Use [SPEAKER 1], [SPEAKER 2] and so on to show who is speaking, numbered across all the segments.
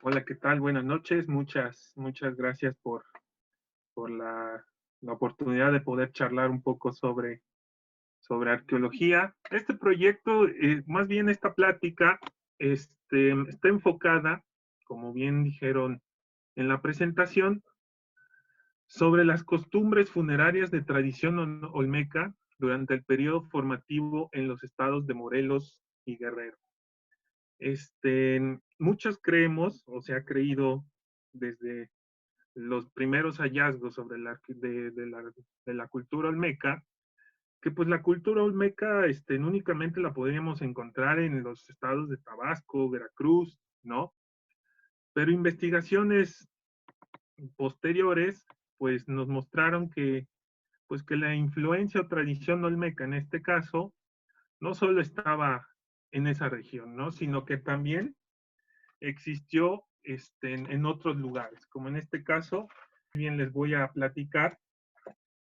[SPEAKER 1] Hola, ¿qué tal? Buenas noches. Muchas gracias por la oportunidad de poder charlar un poco sobre arqueología. Este proyecto, más bien esta plática, está enfocada, como bien dijeron en la presentación, sobre las costumbres funerarias de tradición olmeca durante el periodo formativo en los estados de Morelos y Guerrero. Muchos creemos, o se ha creído desde los primeros hallazgos sobre de la cultura olmeca, que pues la cultura olmeca únicamente la podríamos encontrar en los estados de Tabasco, Veracruz, ¿no? Pero investigaciones posteriores pues nos mostraron que la influencia o tradición olmeca en este caso no solo estaba en esa región, ¿no? Sino que también existió en otros lugares, como en este caso, bien les voy a platicar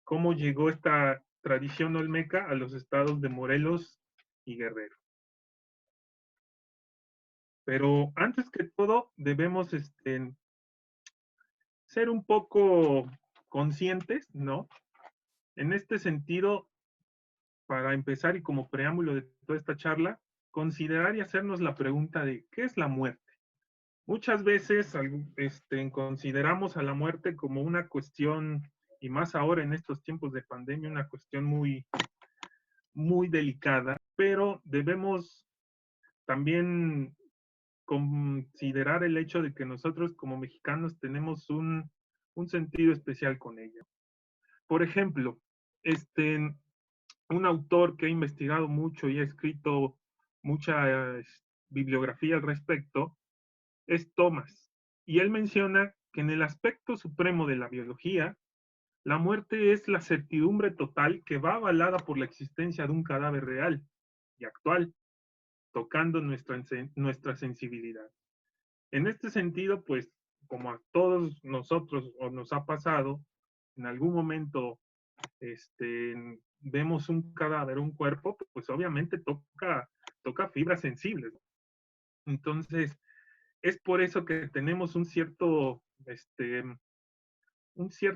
[SPEAKER 1] cómo llegó esta tradición olmeca a los estados de Morelos y Guerrero. Pero antes que todo, debemos ser un poco conscientes, ¿no? En este sentido, para empezar y como preámbulo de toda esta charla, considerar y hacernos la pregunta de ¿qué es la muerte? Muchas veces consideramos a la muerte como una cuestión, y más ahora en estos tiempos de pandemia, una cuestión muy delicada, pero debemos también considerar el hecho de que nosotros como mexicanos tenemos un sentido especial con ella. Por ejemplo, un autor que ha investigado mucho y ha escrito mucha bibliografía al respecto es Thomas. Y él menciona que en el aspecto supremo de la biología, la muerte es la certidumbre total que va avalada por la existencia de un cadáver real y actual, tocando nuestra sensibilidad. En este sentido, pues, como a todos nosotros o nos ha pasado, en algún momento vemos un cadáver, un cuerpo, pues obviamente toca fibras sensibles. Entonces, es por eso que tenemos un cierto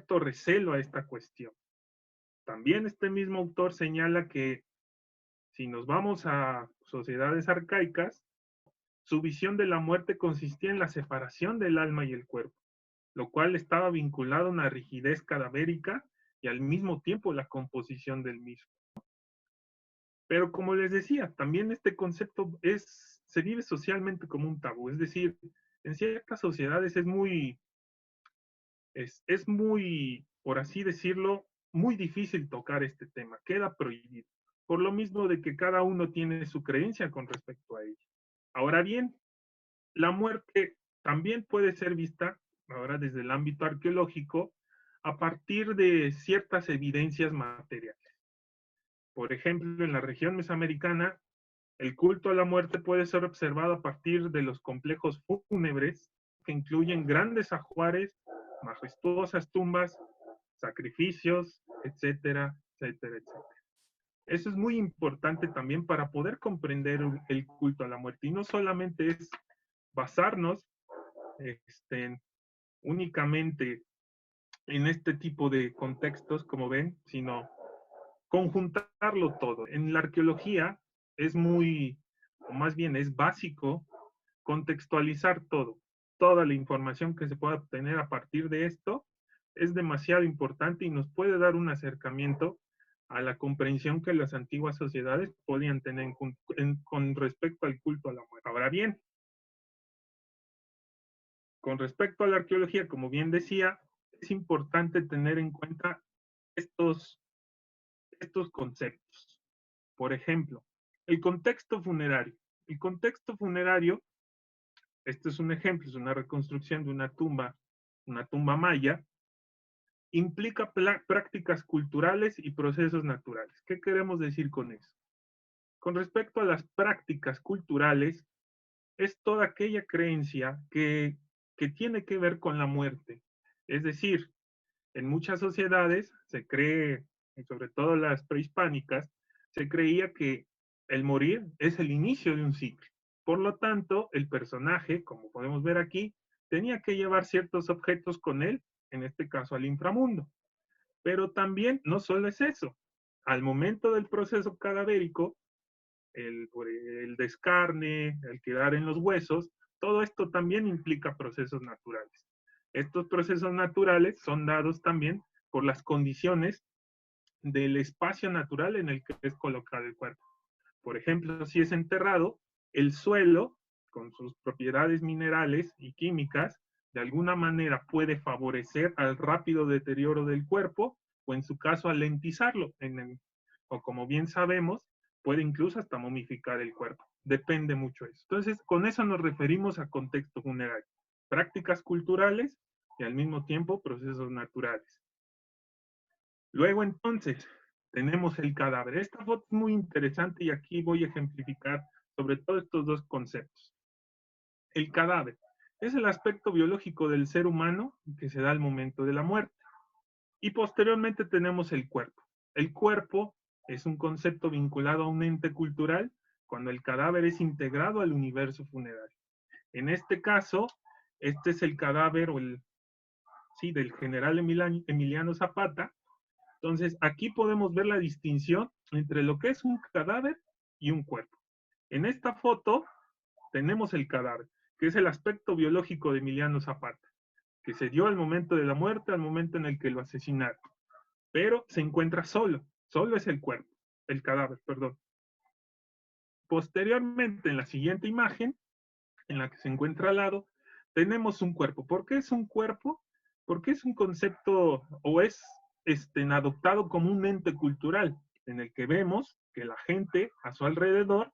[SPEAKER 1] recelo a esta cuestión. También este mismo autor señala que si nos vamos a sociedades arcaicas, su visión de la muerte consistía en la separación del alma y el cuerpo, lo cual estaba vinculado a una rigidez cadavérica y al mismo tiempo la composición del mismo. Pero como les decía, también este concepto se vive socialmente como un tabú, es decir, en ciertas sociedades es muy, por así decirlo, muy difícil tocar este tema, queda prohibido, por lo mismo de que cada uno tiene su creencia con respecto a ello. Ahora bien, la muerte también puede ser vista, ahora desde el ámbito arqueológico, a partir de ciertas evidencias materiales. Por ejemplo, en la región mesoamericana, el culto a la muerte puede ser observado a partir de los complejos fúnebres que incluyen grandes ajuares, majestuosas tumbas, sacrificios, etcétera, etcétera, etcétera. Eso es muy importante también para poder comprender el culto a la muerte. Y no solamente es basarnos únicamente en este tipo de contextos, como ven, sino conjuntarlo todo. En la arqueología es o más bien es básico, contextualizar todo. Toda la información que se pueda obtener a partir de esto es demasiado importante y nos puede dar un acercamiento a la comprensión que las antiguas sociedades podían tener con respecto al culto a la muerte. Ahora bien, con respecto a la arqueología, como bien decía, es importante tener en cuenta estos, estos conceptos. Por ejemplo, el contexto funerario. El contexto funerario, este es un ejemplo, es una reconstrucción de una tumba maya, implica prácticas culturales y procesos naturales. ¿Qué queremos decir con eso? Con respecto a las prácticas culturales, es toda aquella creencia que tiene que ver con la muerte. Es decir, en muchas sociedades se cree, y sobre todo las prehispánicas, se creía que el morir es el inicio de un ciclo. Por lo tanto, el personaje, como podemos ver aquí, tenía que llevar ciertos objetos con él, en este caso al inframundo. Pero también no solo es eso. Al momento del proceso cadavérico, el descarne, el quedar en los huesos, todo esto también implica procesos naturales. Estos procesos naturales son dados también por las condiciones del espacio natural en el que es colocado el cuerpo. Por ejemplo, si es enterrado, el suelo, con sus propiedades minerales y químicas, de alguna manera puede favorecer al rápido deterioro del cuerpo o en su caso alentizarlo. O como bien sabemos, puede incluso hasta momificar el cuerpo. Depende mucho de eso. Entonces, con eso nos referimos a contexto funerario. Prácticas culturales y al mismo tiempo procesos naturales. Luego entonces tenemos el cadáver. Esta foto es muy interesante y aquí voy a ejemplificar sobre todo estos dos conceptos. El cadáver es el aspecto biológico del ser humano que se da al momento de la muerte. Y posteriormente tenemos el cuerpo. El cuerpo es un concepto vinculado a un ente cultural cuando el cadáver es integrado al universo funerario. En este caso, este es el cadáver del general Emiliano Zapata. Entonces, aquí podemos ver la distinción entre lo que es un cadáver y un cuerpo. En esta foto tenemos el cadáver, que es el aspecto biológico de Emiliano Zapata, que se dio al momento de la muerte, al momento en el que lo asesinaron. Pero se encuentra solo es el cuerpo, el cadáver, perdón. Posteriormente, en la siguiente imagen, en la que se encuentra al lado, tenemos un cuerpo. ¿Por qué es un cuerpo? Porque es un concepto o es adoptado como un ente cultural en el que vemos que la gente a su alrededor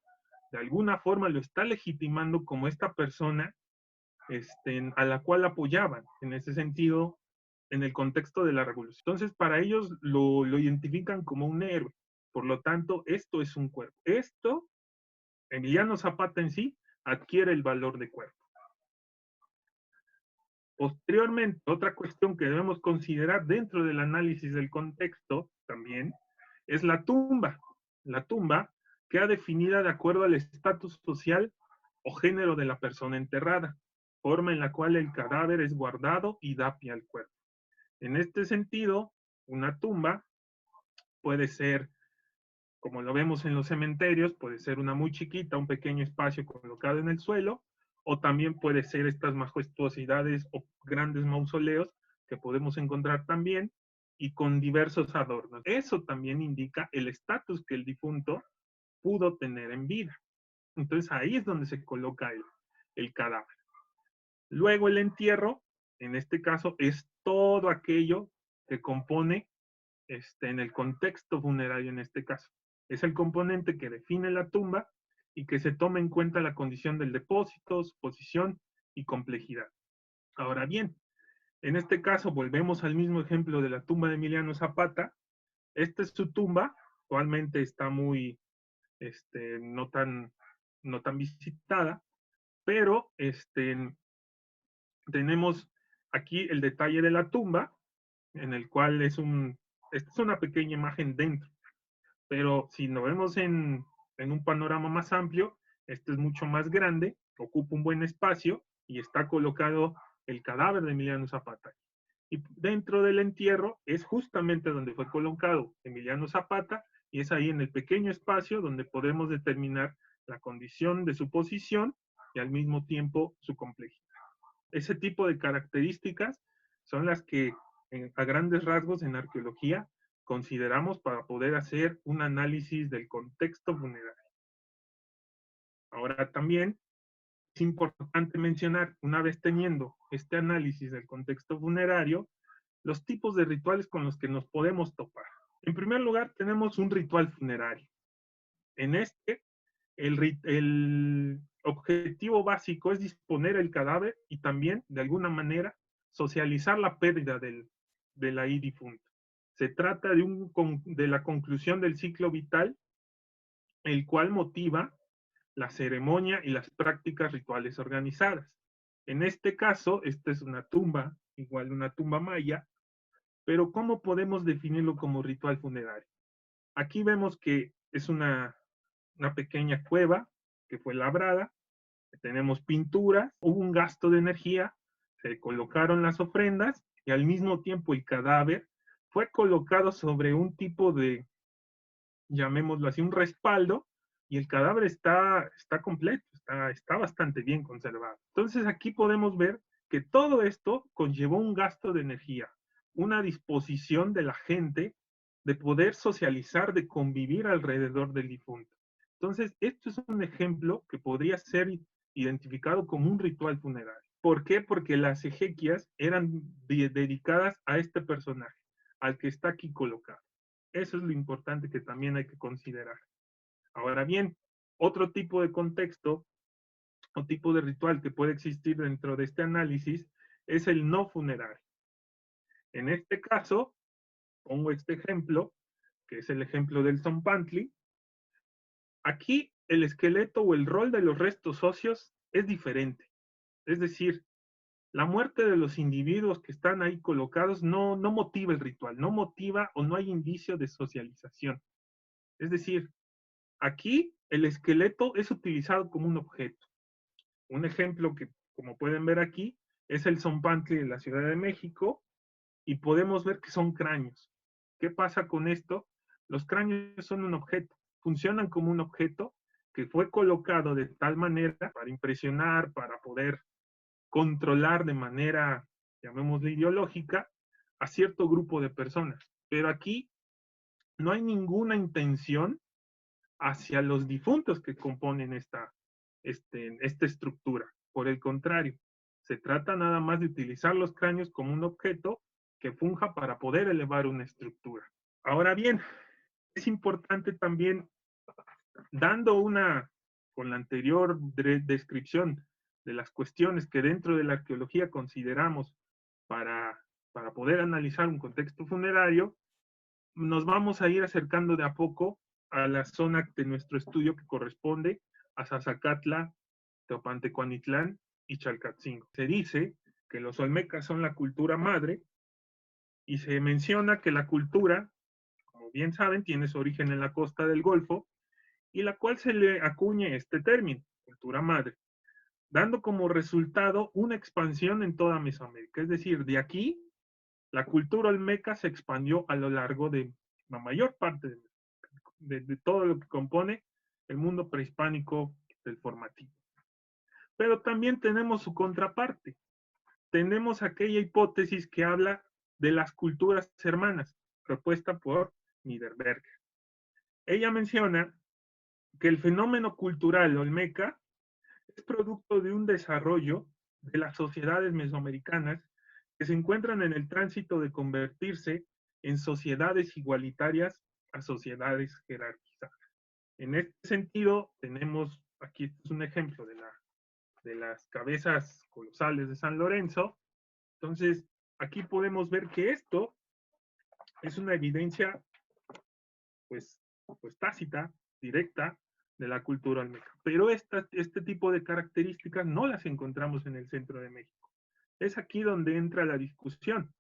[SPEAKER 1] de alguna forma lo está legitimando como esta persona a la cual apoyaban, en ese sentido, en el contexto de la revolución. Entonces, para ellos lo identifican como un héroe. Por lo tanto, esto es un cuerpo. Esto, Emiliano Zapata en sí, adquiere el valor de cuerpo. Posteriormente, otra cuestión que debemos considerar dentro del análisis del contexto también es la tumba. La tumba queda definida de acuerdo al estatus social o género de la persona enterrada, forma en la cual el cadáver es guardado y da pie al cuerpo. En este sentido, una tumba puede ser, como lo vemos en los cementerios, puede ser una muy chiquita, un pequeño espacio colocado en el suelo, o también puede ser estas majestuosidades o grandes mausoleos que podemos encontrar también y con diversos adornos. Eso también indica el estatus que el difunto pudo tener en vida. Entonces ahí es donde se coloca el cadáver. Luego el entierro, en este caso, es todo aquello que compone en el contexto funerario en este caso. Es el componente que define la tumba y que se toma en cuenta la condición del depósito, su posición y complejidad. Ahora bien, en este caso volvemos al mismo ejemplo de la tumba de Emiliano Zapata. Esta es su tumba, actualmente está muy, no tan visitada, pero tenemos aquí el detalle de la tumba, en el cual esta es una pequeña imagen dentro, pero si nos vemos en un panorama más amplio, este es mucho más grande, ocupa un buen espacio y está colocado el cadáver de Emiliano Zapata. Y dentro del entierro es justamente donde fue colocado Emiliano Zapata y es ahí en el pequeño espacio donde podemos determinar la condición de su posición y al mismo tiempo su complejidad. Ese tipo de características son las que a grandes rasgos en arqueología consideramos para poder hacer un análisis del contexto funerario. Ahora también es importante mencionar, una vez teniendo este análisis del contexto funerario, los tipos de rituales con los que nos podemos topar. En primer lugar, tenemos un ritual funerario. En este, el objetivo básico es disponer el cadáver y también, de alguna manera, socializar la pérdida del ahí difunto. Se trata de la conclusión del ciclo vital, el cual motiva la ceremonia y las prácticas rituales organizadas. En este caso, esta es una tumba, igual una tumba maya, pero ¿cómo podemos definirlo como ritual funerario? Aquí vemos que es una pequeña cueva que fue labrada, tenemos pinturas, hubo un gasto de energía Se colocaron las ofrendas y al mismo tiempo el cadáver fue colocado sobre un tipo de, llamémoslo así, un respaldo, y el cadáver está completo, está bastante bien conservado. Entonces aquí podemos ver que todo esto conllevó un gasto de energía, una disposición de la gente de poder socializar, de convivir alrededor del difunto. Entonces, esto es un ejemplo que podría ser identificado como un ritual funerario. ¿Por qué? Porque las ejequias eran dedicadas a este personaje, al que está aquí colocado. Eso es lo importante que también hay que considerar. Ahora bien, otro tipo de contexto o tipo de ritual que puede existir dentro de este análisis es el no funerario. En este caso, pongo este ejemplo, que es el ejemplo del Zompantli. Aquí el esqueleto o el rol de los restos óseos es diferente. Es decir, la muerte de los individuos que están ahí colocados no motiva el ritual, no motiva o no hay indicio de socialización. Es decir, aquí el esqueleto es utilizado como un objeto. Un ejemplo que, como pueden ver aquí, es el Zompantli de la Ciudad de México y podemos ver que son cráneos. ¿Qué pasa con esto? Los cráneos son un objeto, funcionan como un objeto que fue colocado de tal manera para impresionar, para poder controlar de manera, llamémosle ideológica, a cierto grupo de personas. Pero aquí no hay ninguna intención hacia los difuntos que componen esta estructura. Por el contrario, se trata nada más de utilizar los cráneos como un objeto que funja para poder elevar una estructura. Ahora bien, es importante también, dando con la anterior descripción de las cuestiones que dentro de la arqueología consideramos para, para poder analizar un contexto funerario, nos vamos a ir acercando de a poco a la zona de nuestro estudio que corresponde a Zazacatla, Teopantecuanitlán y Chalcatzingo. Se dice que los olmecas son la cultura madre y se menciona que la cultura, como bien saben, tiene su origen en la costa del Golfo y la cual se le acuñe este término, cultura madre, dando como resultado una expansión en toda Mesoamérica. Es decir, de aquí la cultura olmeca se expandió a lo largo de la mayor parte de todo lo que compone el mundo prehispánico del formativo. Pero también tenemos su contraparte. Tenemos aquella hipótesis que habla de las culturas hermanas, propuesta por Niederberger. Ella menciona que el fenómeno cultural olmeca es producto de un desarrollo de las sociedades mesoamericanas que se encuentran en el tránsito de convertirse en sociedades igualitarias a sociedades jerarquizadas. En este sentido, tenemos, aquí este es un ejemplo de las cabezas colosales de San Lorenzo. Entonces, aquí podemos ver que esto es una evidencia, pues, pues tácita, directa, de la cultura olmeca. Pero este tipo de características no las encontramos en el centro de México. Es aquí donde entra la discusión.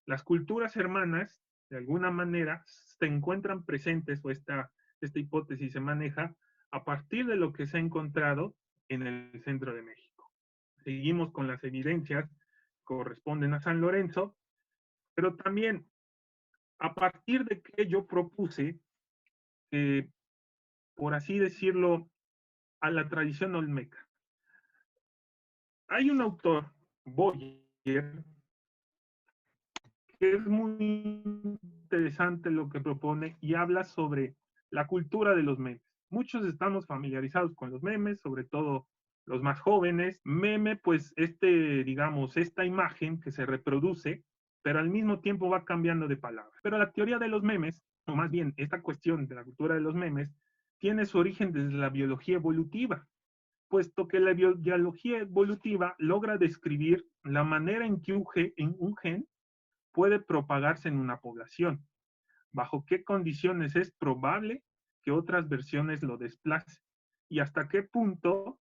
[SPEAKER 1] Las culturas hermanas, de alguna manera, se encuentran presentes, o esta hipótesis se maneja a partir de lo que se ha encontrado en el centro de México. Seguimos con las evidencias que corresponden a San Lorenzo, pero también a partir de que yo propuse, por así decirlo, a la tradición olmeca. Hay un autor, Boyer, que es muy interesante lo que propone y habla sobre la cultura de los memes. Muchos estamos familiarizados con los memes, sobre todo los más jóvenes. Meme, pues digamos, esta imagen que se reproduce, pero al mismo tiempo va cambiando de palabra. Pero la teoría de los memes, o más bien esta cuestión de la cultura de los memes, tiene su origen desde la biología evolutiva, puesto que la biología evolutiva logra describir la manera en que un gen puede propagarse en una población, bajo qué condiciones es probable que otras versiones lo desplacen y hasta qué punto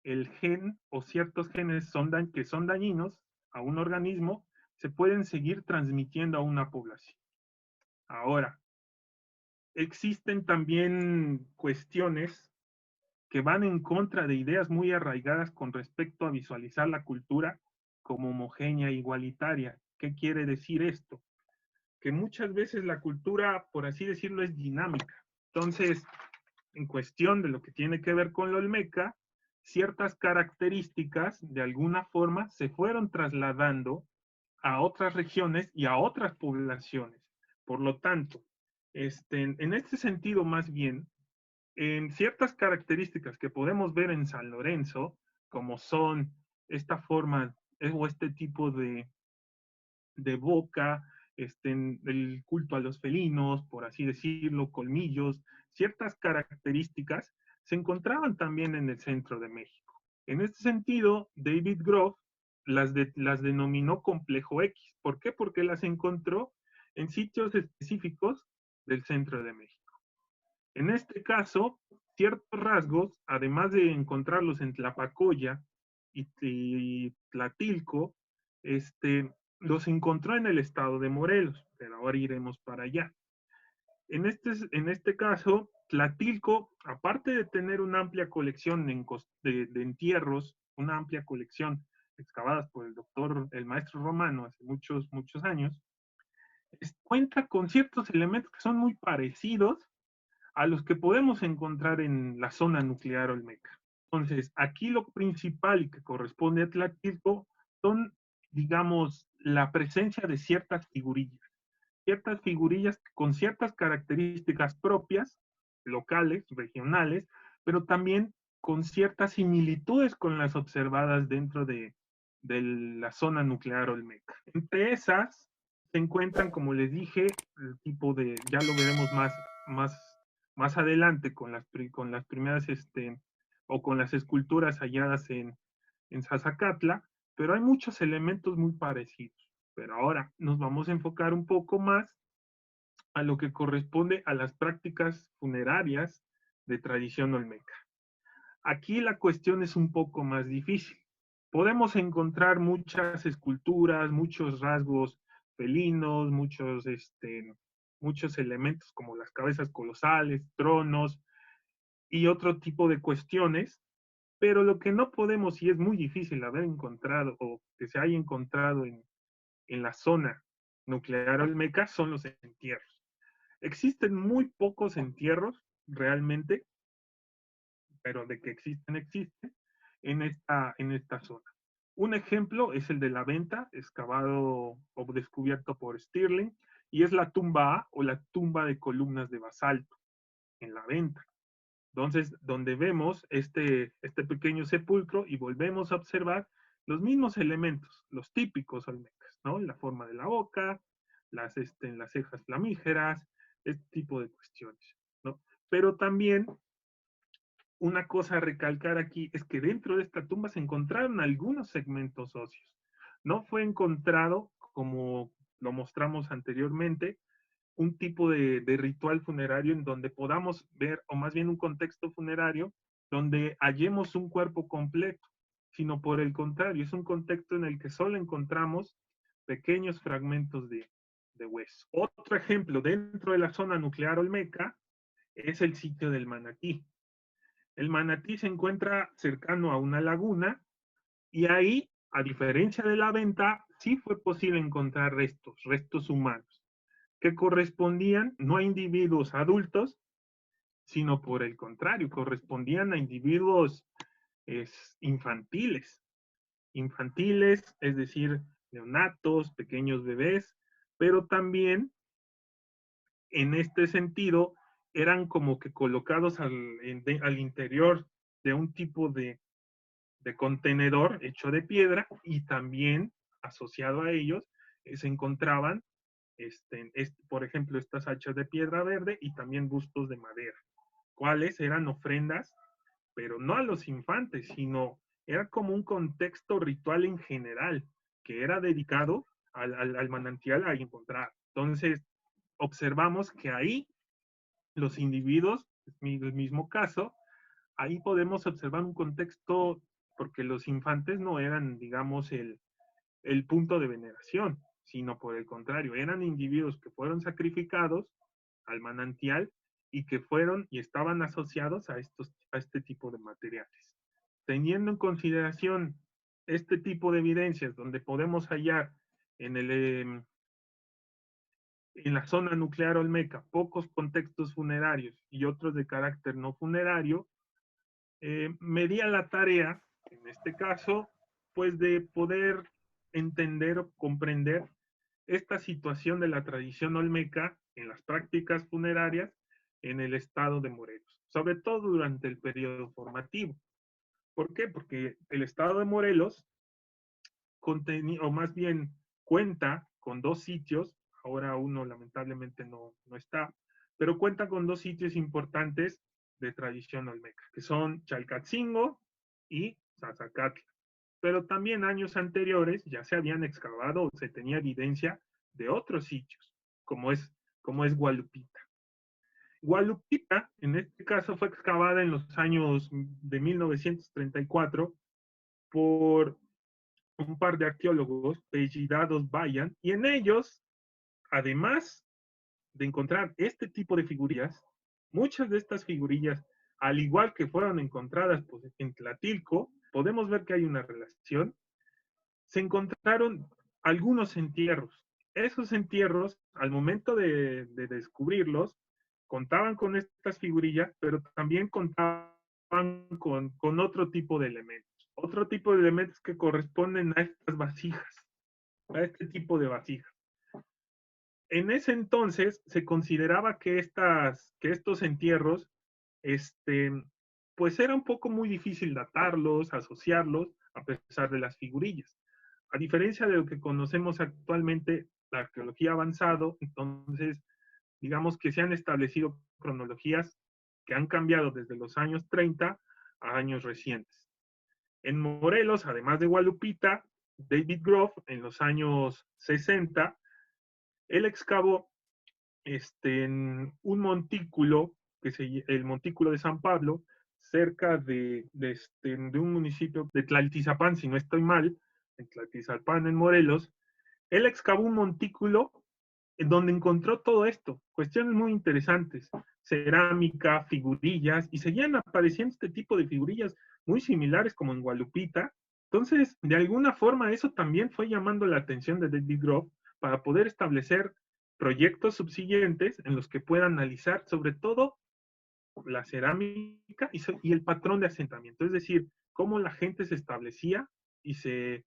[SPEAKER 1] el gen o ciertos genes que son dañinos a un organismo se pueden seguir transmitiendo a una población. Ahora, existen también cuestiones que van en contra de ideas muy arraigadas con respecto a visualizar la cultura como homogénea e igualitaria. ¿Qué quiere decir esto? Que muchas veces la cultura, por así decirlo, es dinámica. Entonces, en cuestión de lo que tiene que ver con la Olmeca, ciertas características de alguna forma se fueron trasladando a otras regiones y a otras poblaciones. Por lo tanto, en este sentido, más bien, en ciertas características que podemos ver en San Lorenzo, como son esta forma o este tipo de boca, el culto a los felinos, por así decirlo, colmillos, ciertas características se encontraban también en el centro de México. En este sentido, David Groff las denominó complejo X. ¿Por qué? Porque las encontró en sitios específicos del centro de México. En este caso, ciertos rasgos, además de encontrarlos en Tlapacoya y Tlatilco, los encontró en el estado de Morelos, pero ahora iremos para allá. En este caso, Tlatilco, aparte de tener una amplia colección de entierros, una amplia colección excavadas por el maestro romano hace muchos, muchos años, cuenta con ciertos elementos que son muy parecidos a los que podemos encontrar en la zona nuclear olmeca. Entonces, aquí lo principal y que corresponde a Tlatilco son, digamos, la presencia de ciertas figurillas con ciertas características propias, locales, regionales, pero también con ciertas similitudes con las observadas dentro de la zona nuclear olmeca. Entre esas se encuentran, como les dije, el tipo de, ya lo veremos más adelante con las primeras, o con las esculturas halladas en Zazacatla, pero hay muchos elementos muy parecidos. Pero ahora nos vamos a enfocar un poco más a lo que corresponde a las prácticas funerarias de tradición olmeca. Aquí la cuestión es un poco más difícil. Podemos encontrar muchas esculturas, muchos rasgos felinos, muchos elementos como las cabezas colosales, tronos y otro tipo de cuestiones, pero lo que no podemos y es muy difícil haber encontrado o que se haya encontrado en la zona nuclear olmeca son los entierros. Existen muy pocos entierros realmente, pero de que existen, existen en esta zona. Un ejemplo es el de la venta, excavado o descubierto por Stirling, y es la tumba A o la tumba de columnas de basalto en la venta. Entonces, donde vemos este pequeño sepulcro y volvemos a observar los mismos elementos, los típicos olmecas, ¿no? La forma de la boca, las cejas flamígeras, este tipo de cuestiones, ¿no? Pero también una cosa a recalcar aquí es que dentro de esta tumba se encontraron algunos segmentos óseos. No fue encontrado, como lo mostramos anteriormente, un tipo de ritual funerario en donde podamos ver, o más bien un contexto funerario, donde hallemos un cuerpo completo, sino por el contrario, es un contexto en el que solo encontramos pequeños fragmentos de hueso. Otro ejemplo dentro de la zona nuclear olmeca es el sitio del Manatí. El Manatí se encuentra cercano a una laguna y ahí, a diferencia de la venta, sí fue posible encontrar restos humanos, que correspondían no a individuos adultos, sino por el contrario, correspondían a individuos infantiles. Infantiles, es decir, neonatos, pequeños bebés, pero también en este sentido eran como que colocados al interior de un tipo de contenedor hecho de piedra y también asociado a ellos se encontraban, por ejemplo, estas hachas de piedra verde y también bustos de madera, cuáles eran ofrendas, pero no a los infantes, sino era como un contexto ritual en general, que era dedicado al manantial a encontrar. Entonces, observamos que ahí los individuos, el mismo caso, ahí podemos observar un contexto, porque los infantes no eran, digamos, el punto de veneración, sino por el contrario, eran individuos que fueron sacrificados al manantial y que fueron y estaban asociados a este tipo de materiales. Teniendo en consideración este tipo de evidencias donde podemos hallar en, en la zona nuclear olmeca pocos contextos funerarios y otros de carácter no funerario, me di a la tarea, en este caso, pues de poder entender o comprender esta situación de la tradición olmeca en las prácticas funerarias en el estado de Morelos, sobre todo durante el periodo formativo. ¿Por qué? Porque el estado de Morelos contenía, o más bien cuenta con dos sitios, ahora uno lamentablemente no está, pero cuenta con dos sitios importantes de tradición olmeca, que son Chalcatzingo y Zazacatla. Pero también años anteriores ya se habían excavado o se tenía evidencia de otros sitios, como es Gualupita. Gualupita, en este caso, fue excavada en los años de 1934 por un par de arqueólogos apellidados Bayan, y en ellos, además de encontrar este tipo de figurillas, muchas de estas figurillas, al igual que fueron encontradas pues, en Tlatilco, podemos ver que hay una relación, se encontraron algunos entierros. Esos entierros, al momento de descubrirlos, contaban con estas figurillas, pero también contaban con otro tipo de elementos. Otro tipo de elementos que corresponden a estas vasijas, a este tipo de vasijas. En ese entonces se consideraba que, que estos entierros, pues era un poco muy difícil datarlos, asociarlos, a pesar de las figurillas. A diferencia de lo que conocemos actualmente, la arqueología ha avanzado, entonces digamos que se han establecido cronologías que han cambiado desde los años 30 a años recientes. En Morelos, además de Gualupita, David Groff, en los años 60, él excavó en un montículo, el montículo de San Pablo, cerca de un municipio de Tlaltizapán, si no estoy mal, en Tlaltizapán, en Morelos. Él excavó un montículo en donde encontró todo esto, cuestiones muy interesantes, cerámica, figurillas, y seguían apareciendo este tipo de figurillas muy similares como en Gualupita. Entonces, de alguna forma, eso también fue llamando la atención de David Groff para poder establecer proyectos subsiguientes en los que pueda analizar sobre todo la cerámica y el patrón de asentamiento, es decir, cómo la gente se establecía y se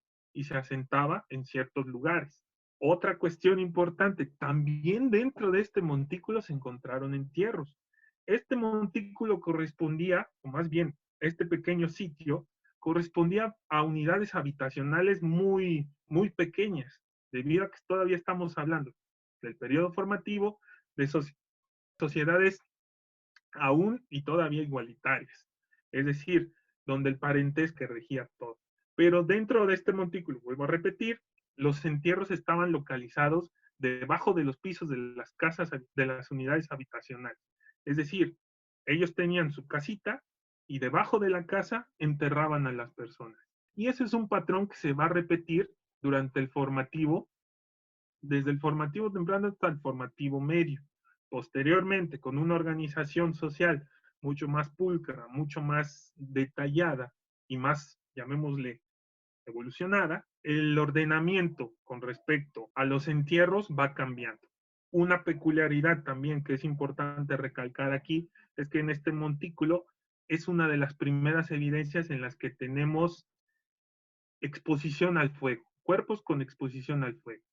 [SPEAKER 1] asentaba en ciertos lugares. Otra cuestión importante, también dentro de este montículo se encontraron entierros. Este montículo correspondía, o más bien, este pequeño sitio, correspondía a unidades habitacionales muy pequeñas, debido a que todavía estamos hablando del periodo formativo, de sociedades aún y todavía igualitarias, es decir, donde el parentesco regía todo. Pero dentro de este montículo, vuelvo a repetir, los entierros estaban localizados debajo de los pisos de las casas, de las unidades habitacionales. Es decir, ellos tenían su casita y debajo de la casa enterraban a las personas. Y ese es un patrón que se va a repetir durante el formativo, desde el formativo temprano hasta el formativo medio. Posteriormente, con una organización social mucho más pulcra, mucho más detallada y más, llamémosle, evolucionada, el ordenamiento con respecto a los entierros va cambiando. Una peculiaridad también que es importante recalcar aquí es que en este montículo es una de las primeras evidencias en las que tenemos exposición al fuego, cuerpos con exposición al fuego.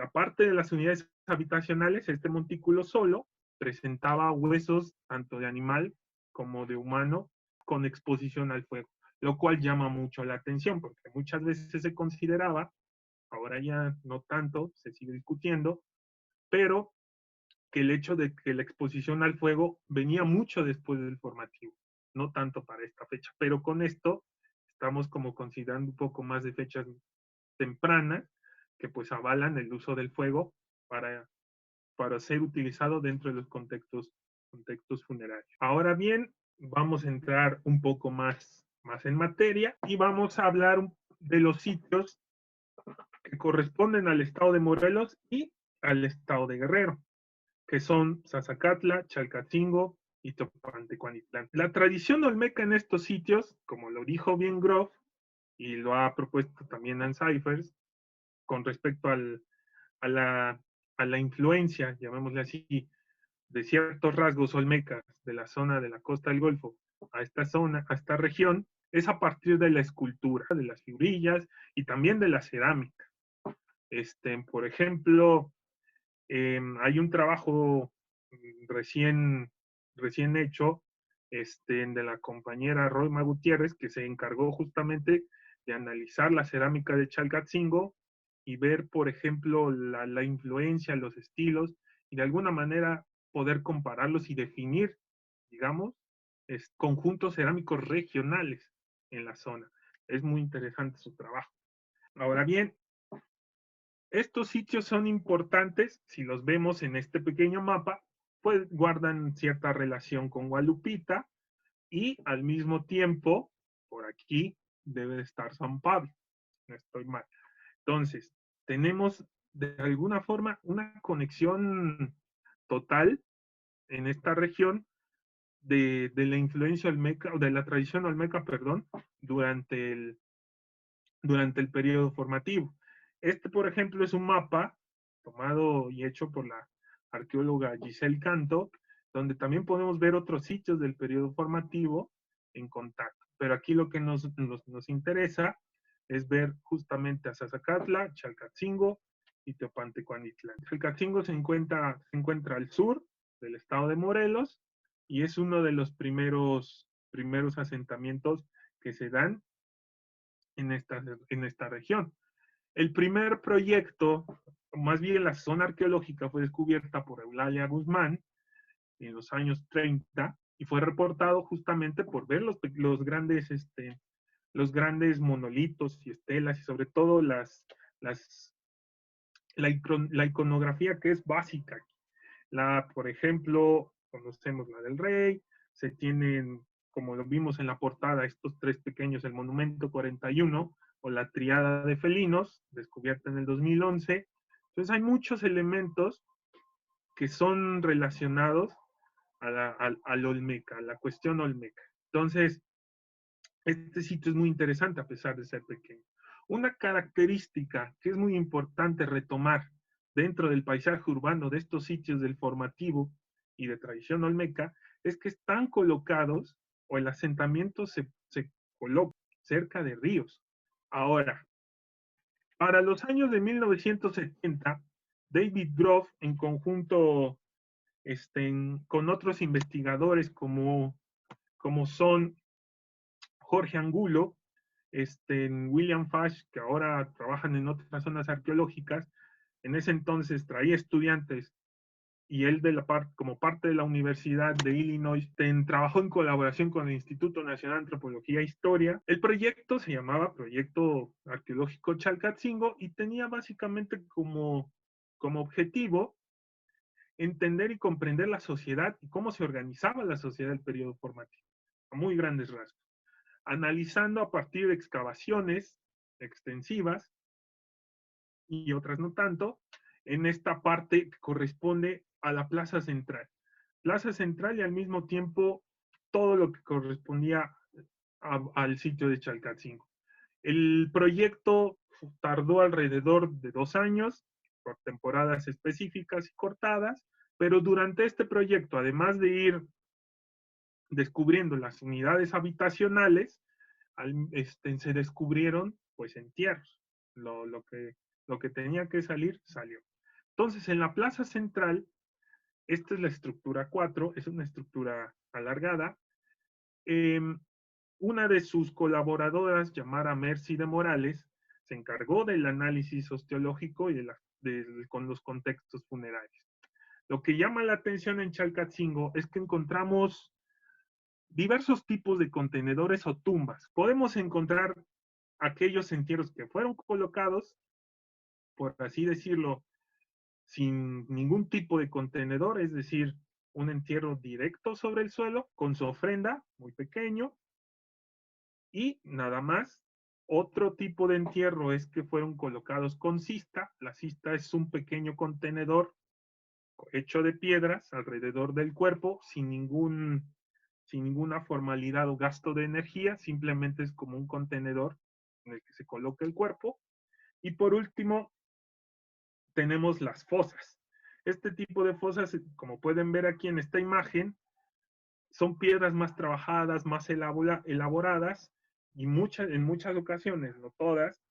[SPEAKER 1] Aparte de las unidades habitacionales, este montículo solo presentaba huesos tanto de animal como de humano con exposición al fuego, lo cual llama mucho la atención porque muchas veces se consideraba, ahora ya no tanto, se sigue discutiendo, pero que el hecho de que la exposición al fuego venía mucho después del formativo, no tanto para esta fecha, pero con esto estamos como considerando un poco más de fechas tempranas que pues avalan el uso del fuego para, para ser utilizado dentro de los contextos funerarios. Ahora bien, vamos a entrar un poco más en materia y vamos a hablar de los sitios que corresponden al estado de Morelos y al estado de Guerrero, que son Zazacatla, Chalcatzingo y Topantecuanitlán. La tradición olmeca en estos sitios, como lo dijo bien Groff, y lo ha propuesto también Ann Cyphers, con respecto a, la, a la influencia, llamémosle así, de ciertos rasgos olmecas de la zona de la costa del Golfo a esta zona, a esta región, es a partir de la escultura, de las figurillas y también de la cerámica. Por ejemplo, hay un trabajo recién, recién hecho de la compañera Roima Gutiérrez, que se encargó justamente de analizar la cerámica de Chalcatzingo y ver, por ejemplo, la influencia, los estilos, y de alguna manera poder compararlos y definir, digamos, conjuntos cerámicos regionales en la zona. Es muy interesante su trabajo. Ahora bien, estos sitios son importantes, si los vemos en este pequeño mapa, pues guardan cierta relación con Guadalupita y al mismo tiempo, por aquí debe de estar San Pablo, no estoy mal. Entonces, tenemos de alguna forma una conexión total en esta región de la influencia olmeca, o de la tradición olmeca, perdón, durante el periodo formativo. Por ejemplo, es un mapa tomado y hecho por la arqueóloga Giselle Canto, donde también podemos ver otros sitios del periodo formativo en contacto. Pero aquí lo que nos interesa es ver justamente a Zazacatla, Chalcatzingo y Teopantecuanitlán. Chalcatzingo se encuentra al sur del estado de Morelos y es uno de los primeros asentamientos que se dan en esta región. El primer proyecto, más bien la zona arqueológica, fue descubierta por Eulalia Guzmán en los años 30 y fue reportado justamente por ver los grandes monolitos y estelas y sobre todo la iconografía que es básica. Por ejemplo, conocemos la del rey, se tienen, como lo vimos en la portada, estos tres pequeños, el Monumento 41 o la Triada de Felinos, descubierta en el 2011. Entonces hay muchos elementos que son relacionados al Olmeca, a la cuestión Olmeca. Entonces, este sitio es muy interesante a pesar de ser pequeño. Una característica que es muy importante retomar dentro del paisaje urbano de estos sitios del formativo y de tradición olmeca es que están colocados o el asentamiento se coloca cerca de ríos. Ahora, para los años de 1970, David Grove, en conjunto con otros investigadores como son Jorge Angulo, William Fash, que ahora trabajan en otras zonas arqueológicas, en ese entonces traía estudiantes y él como parte de la Universidad de Illinois trabajó en colaboración con el Instituto Nacional de Antropología e Historia. El proyecto se llamaba Proyecto Arqueológico Chalcatzingo y tenía básicamente como objetivo entender y comprender la sociedad y cómo se organizaba la sociedad del periodo formativo, a muy grandes rasgos, analizando a partir de excavaciones extensivas y otras no tanto, en esta parte que corresponde a la Plaza Central. Plaza Central y al mismo tiempo todo lo que correspondía al sitio de Chalcatzingo. El proyecto tardó alrededor de 2 años, por temporadas específicas y cortadas, pero durante este proyecto, además de ir descubriendo las unidades habitacionales, se descubrieron pues entierros. Lo que tenía que salir, salió. Entonces, en la plaza central, esta es la estructura 4, es una estructura alargada. Eh, una de sus colaboradoras, llamada Mercy de Morales, se encargó del análisis osteológico y con los contextos funerarios. Lo que llama la atención en Chalcatzingo es que encontramos diversos tipos de contenedores o tumbas. Podemos encontrar aquellos entierros que fueron colocados, por así decirlo, sin ningún tipo de contenedor, es decir, un entierro directo sobre el suelo, con su ofrenda, muy pequeño, y nada más. Otro tipo de entierro es que fueron colocados con cista. La cista es un pequeño contenedor hecho de piedras alrededor del cuerpo, sin ninguna formalidad o gasto de energía, simplemente es como un contenedor en el que se coloca el cuerpo. Y por último, tenemos las fosas. Este tipo de fosas, como pueden ver aquí en esta imagen, son piedras más trabajadas, más elaboradas, y en muchas ocasiones, no todas,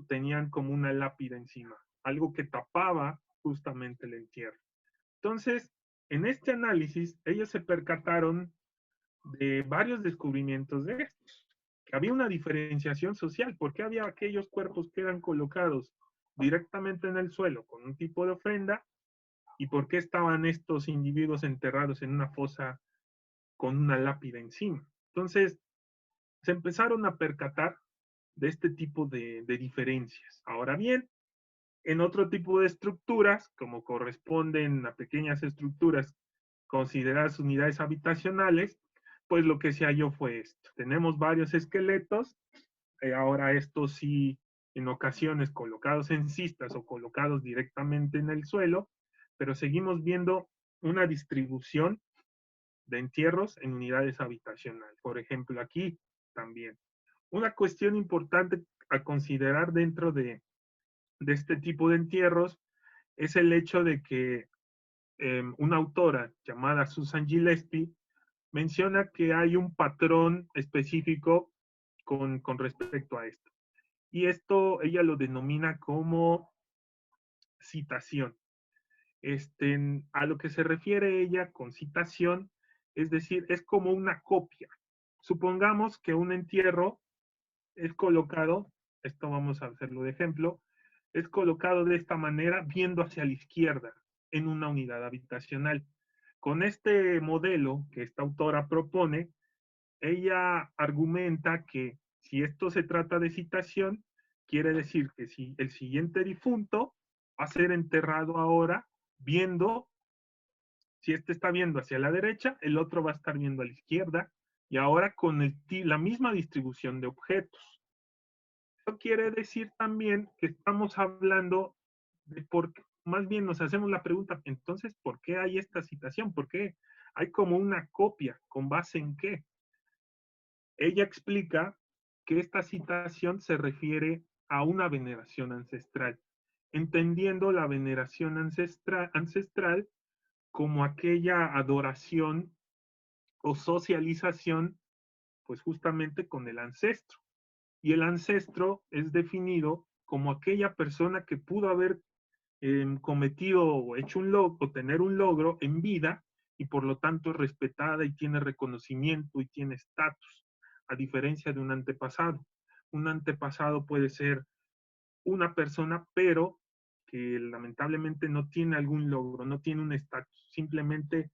[SPEAKER 1] tenían como una lápida encima, algo que tapaba justamente el entierro. Entonces, en este análisis, ellos se percataron de varios descubrimientos de estos, que había una diferenciación social, porque había aquellos cuerpos que eran colocados directamente en el suelo con un tipo de ofrenda, y por qué estaban estos individuos enterrados en una fosa con una lápida encima. Entonces, se empezaron a percatar de este tipo de diferencias. Ahora bien, en otro tipo de estructuras, como corresponden a pequeñas estructuras consideradas unidades habitacionales, pues lo que se halló fue esto. Tenemos varios esqueletos, ahora estos sí en ocasiones colocados en cistas o colocados directamente en el suelo, pero seguimos viendo una distribución de entierros en unidades habitacionales. Por ejemplo, aquí también. Una cuestión importante a considerar dentro de este tipo de entierros es el hecho de que una autora llamada Susan Gillespie menciona que hay un patrón específico con respecto a esto. Y esto ella lo denomina como citación. A lo que se refiere ella con citación, es decir, es como una copia. Supongamos que un entierro es colocado, esto vamos a hacerlo de ejemplo, es colocado de esta manera viendo hacia la izquierda en una unidad habitacional. Con este modelo que esta autora propone, ella argumenta que si esto se trata de citación, quiere decir que si el siguiente difunto va a ser enterrado ahora viendo, si este está viendo hacia la derecha, el otro va a estar viendo a la izquierda, y ahora con la misma distribución de objetos. Eso quiere decir también que estamos hablando de por qué, más bien nos hacemos la pregunta, entonces, ¿por qué hay esta citación? ¿Por qué hay como una copia? ¿Con base en qué? Ella explica que esta citación se refiere a una veneración ancestral, entendiendo la veneración ancestral como aquella adoración o socialización, pues justamente con el ancestro. Y el ancestro es definido como aquella persona que pudo haber cometido o hecho un logro, o tener un logro en vida, y por lo tanto es respetada y tiene reconocimiento y tiene estatus, a diferencia de un antepasado. Un antepasado puede ser una persona, pero que lamentablemente no tiene algún logro, no tiene un estatus, simplemente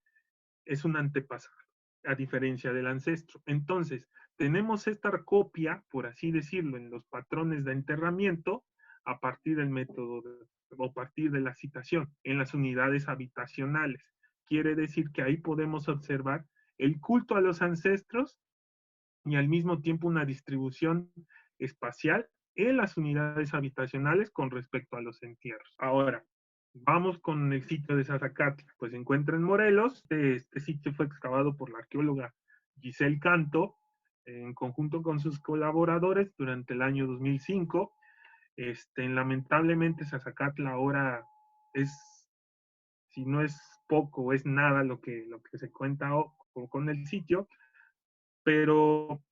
[SPEAKER 1] es un antepasado, a diferencia del ancestro. Entonces, tenemos esta copia, por así decirlo, en los patrones de enterramiento a partir del método o a partir de la citación en las unidades habitacionales. Quiere decir que ahí podemos observar el culto a los ancestros y al mismo tiempo una distribución espacial en las unidades habitacionales con respecto a los entierros. Ahora, vamos con el sitio de Zazacatla. Pues se encuentra en Morelos. Este sitio fue excavado por la arqueóloga Giselle Canto en conjunto con sus colaboradores durante el año 2005. Lamentablemente Zazacatla ahora es, si no es poco, es nada lo que se cuenta con el sitio, pero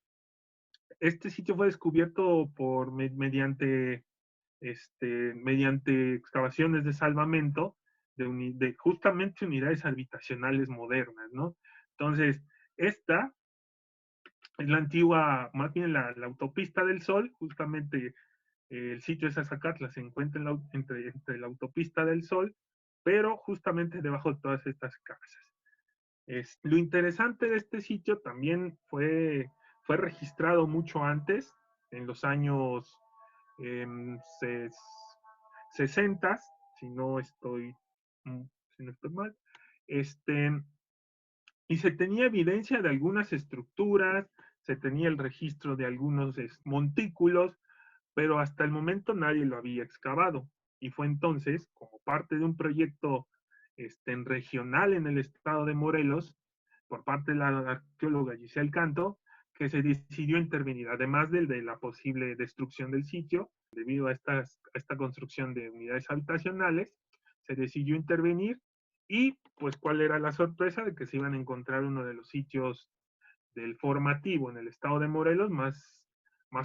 [SPEAKER 1] este sitio fue descubierto mediante excavaciones de salvamento de justamente unidades habitacionales modernas, ¿no? Entonces, esta es la antigua, más bien la autopista del Sol, justamente el sitio de Zazacatla se encuentra entre la autopista del Sol, pero justamente debajo de todas estas casas. Lo interesante de este sitio también fue registrado mucho antes, en los años eh, 60, si no estoy, si no estoy mal, este, y se tenía evidencia de algunas estructuras, se tenía el registro de algunos montículos, pero hasta el momento nadie lo había excavado. Y fue entonces, como parte de un proyecto regional en el estado de Morelos, por parte de la arqueóloga Giselle Canto, que se decidió intervenir, además del de la posible destrucción del sitio, debido a esta construcción de unidades habitacionales, se decidió intervenir y pues cuál era la sorpresa de que se iban a encontrar uno de los sitios del formativo en el estado de Morelos más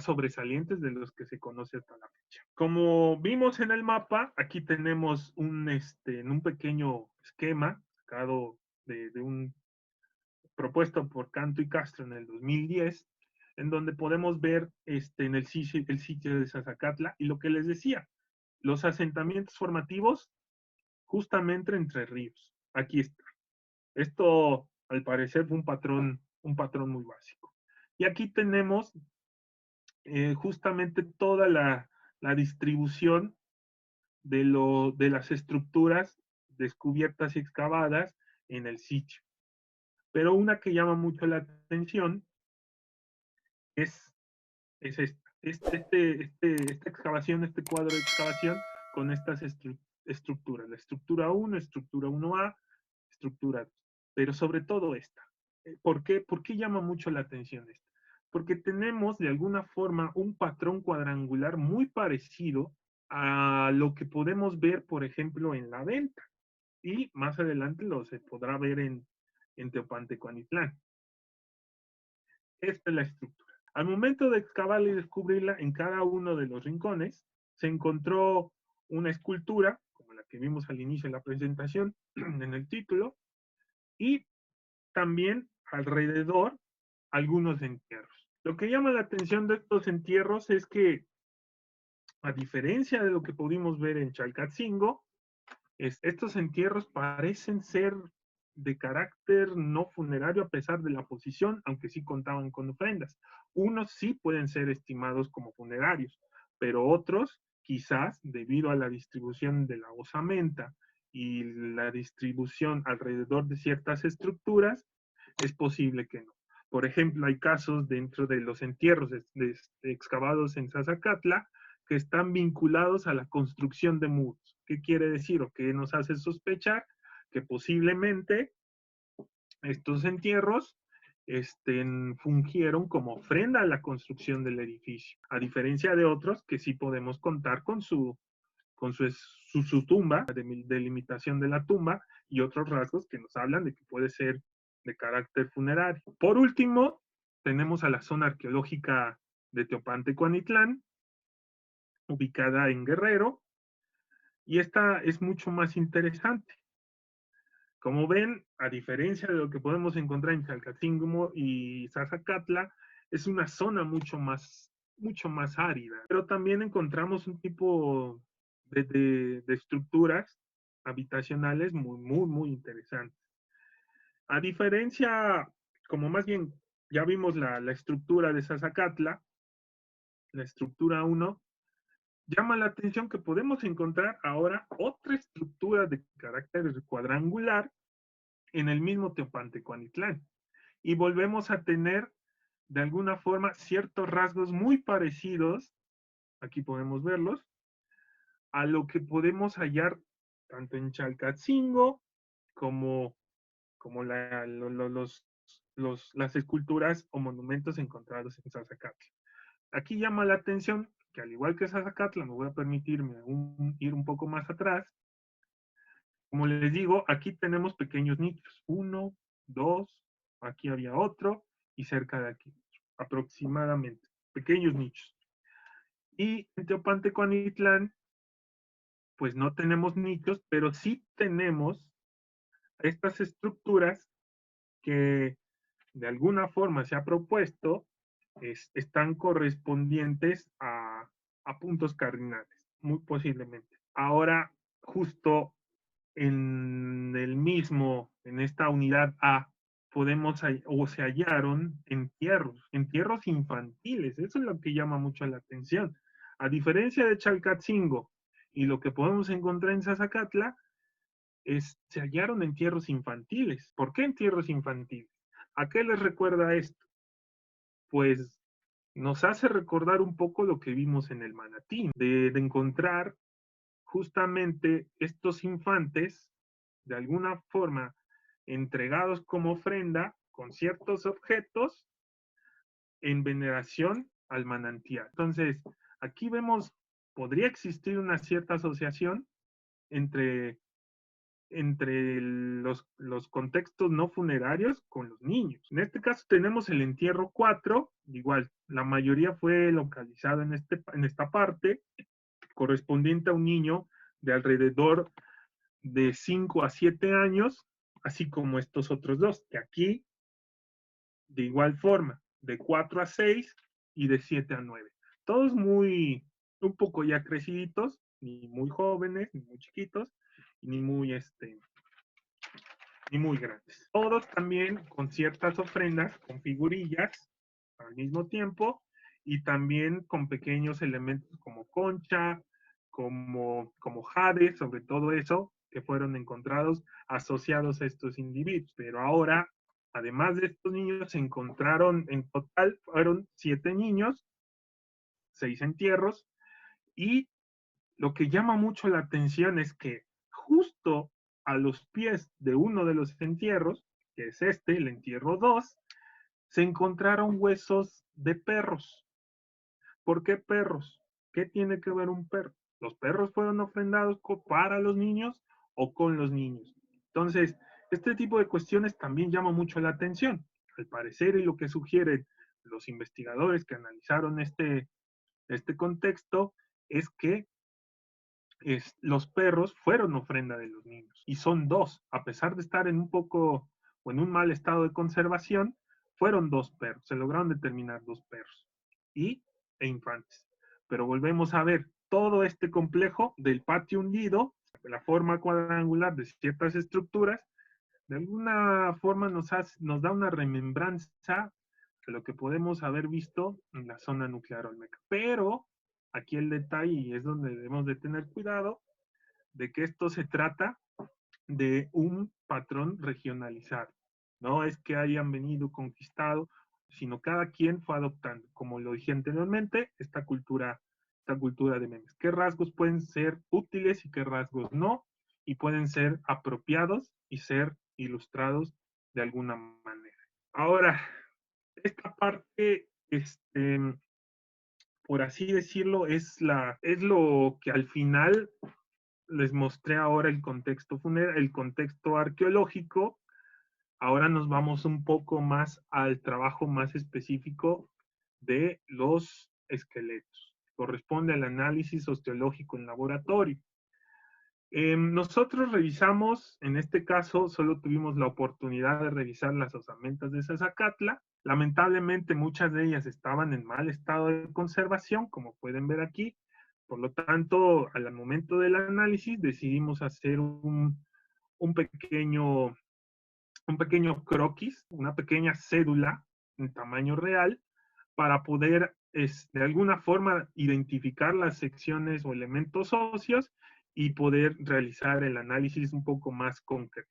[SPEAKER 1] sobresalientes de los que se conoce hasta la fecha. Como vimos en el mapa, aquí tenemos en un pequeño esquema sacado de un propuesto por Canto y Castro en el 2010, en donde podemos ver en el sitio de Zazacatla y lo que les decía, los asentamientos formativos justamente entre ríos. Aquí está. Esto, al parecer, fue un patrón muy básico. Y aquí tenemos justamente toda la distribución de las estructuras descubiertas y excavadas en el sitio. Pero una que llama mucho la atención es esta excavación, este cuadro de excavación con estas estructuras. La estructura 1, estructura 1A, estructura 2. Pero sobre todo esta. ¿Por qué llama mucho la atención esta? Porque tenemos de alguna forma un patrón cuadrangular muy parecido a lo que podemos ver, por ejemplo, en la venta. Y más adelante lo se podrá ver en Teopantecuanitlán. Esta es la estructura. Al momento de excavarla y descubrirla, en cada uno de los rincones se encontró una escultura, como la que vimos al inicio de la presentación, en el título, y también alrededor algunos entierros. Lo que llama la atención de estos entierros es que, a diferencia de lo que pudimos ver en Chalcatzingo, estos entierros parecen ser de carácter no funerario a pesar de la posición, aunque sí contaban con ofrendas. Unos sí pueden ser estimados como funerarios, pero otros, quizás debido a la distribución de la osamenta y la distribución alrededor de ciertas estructuras, es posible que no. Por ejemplo, hay casos dentro de los entierros excavados en Zazacatla que están vinculados a la construcción de muros. ¿Qué quiere decir o qué nos hace sospechar? Que posiblemente estos entierros fungieron como ofrenda a la construcción del edificio, a diferencia de otros que sí podemos contar con su tumba, delimitación de la tumba y otros rasgos que nos hablan de que puede ser de carácter funerario. Por último, tenemos a la zona arqueológica de Teopantecuanitlán, ubicada en Guerrero, y esta es mucho más interesante. Como ven, a diferencia de lo que podemos encontrar en Chalcatzingo y Zazacatla, es una zona mucho más árida. Pero también encontramos un tipo de estructuras habitacionales muy interesantes. A diferencia, como más bien ya vimos la estructura de Zazacatla, la estructura 1, llama la atención que podemos encontrar ahora otra estructura de carácter cuadrangular en el mismo Teopantecuanitlán. Y volvemos a tener de alguna forma ciertos rasgos muy parecidos, aquí podemos verlos, a lo que podemos hallar tanto en Chalcatzingo como las esculturas o monumentos encontrados en Zazacatla. Aquí llama la atención que al igual que Zazacatla, me voy a permitirme ir un poco más atrás. Como les digo, aquí tenemos pequeños nichos. Uno, dos, aquí había otro y cerca de aquí aproximadamente. Pequeños nichos. Y en Teopantecuanitlán, pues no tenemos nichos, pero sí tenemos estas estructuras que de alguna forma se ha propuesto están correspondientes a puntos cardinales, muy posiblemente. Ahora, justo en esta unidad A, o se hallaron entierros infantiles. Eso es lo que llama mucho la atención. A diferencia de Chalcatzingo y lo que podemos encontrar en Zazacatla, se hallaron entierros infantiles. ¿Por qué entierros infantiles? ¿A qué les recuerda esto? Pues nos hace recordar un poco lo que vimos en el Manatí, de encontrar justamente estos infantes, de alguna forma, entregados como ofrenda con ciertos objetos en veneración al manantial. Entonces, aquí vemos, podría existir una cierta asociación entre, entre los contextos no funerarios con los niños. En este caso tenemos el entierro 4, igual, la mayoría fue localizada en esta parte, correspondiente a un niño de alrededor de 5 a 7 años, así como estos otros dos, que aquí, de igual forma, de 4 a 6 y de 7 a 9. Todos un poco ya creciditos, ni muy jóvenes, ni muy chiquitos, ni muy, ni muy grandes. Todos también con ciertas ofrendas, con figurillas al mismo tiempo, y también con pequeños elementos como concha, como jade, sobre todo eso, que fueron encontrados asociados a estos individuos. Pero ahora, además de estos niños, se encontraron en total, fueron 7 niños, 6 entierros, y lo que llama mucho la atención es que justo a los pies de uno de los entierros, que es el entierro 2, se encontraron huesos de perros. ¿Por qué perros? ¿Qué tiene que ver un perro? ¿Los perros fueron ofrendados para los niños o con los niños? Entonces, este tipo de cuestiones también llama mucho la atención. Al parecer, y lo que sugieren los investigadores que analizaron este contexto, es que los perros fueron ofrenda de los niños y son dos, a pesar de estar en un poco o en un mal estado de conservación, fueron dos perros, se lograron determinar dos perros y, e infantes. Pero volvemos a ver todo este complejo del patio hundido, la forma cuadrangular de ciertas estructuras, de alguna forma nos da una remembranza de lo que podemos haber visto en la zona nuclear olmeca. Pero aquí el detalle, y es donde debemos de tener cuidado, de que esto se trata de un patrón regionalizado. No es que hayan venido conquistado, sino cada quien fue adoptando, como lo dije anteriormente, esta cultura de memes. ¿Qué rasgos pueden ser útiles y qué rasgos no? Y pueden ser apropiados y ser ilustrados de alguna manera. Ahora, esta parte, por así decirlo, es lo que al final les mostré ahora el contexto el contexto arqueológico. Ahora nos vamos un poco más al trabajo más específico de los esqueletos. Corresponde al análisis osteológico en laboratorio. Nosotros revisamos, en este caso, solo tuvimos la oportunidad de revisar las osamentas de Zazacatla. Lamentablemente, muchas de ellas estaban en mal estado de conservación, como pueden ver aquí. Por lo tanto, al momento del análisis, decidimos hacer un pequeño, un pequeño croquis, una pequeña cédula en tamaño real, para poder de alguna forma identificar las secciones o elementos óseos y poder realizar el análisis un poco más concreto.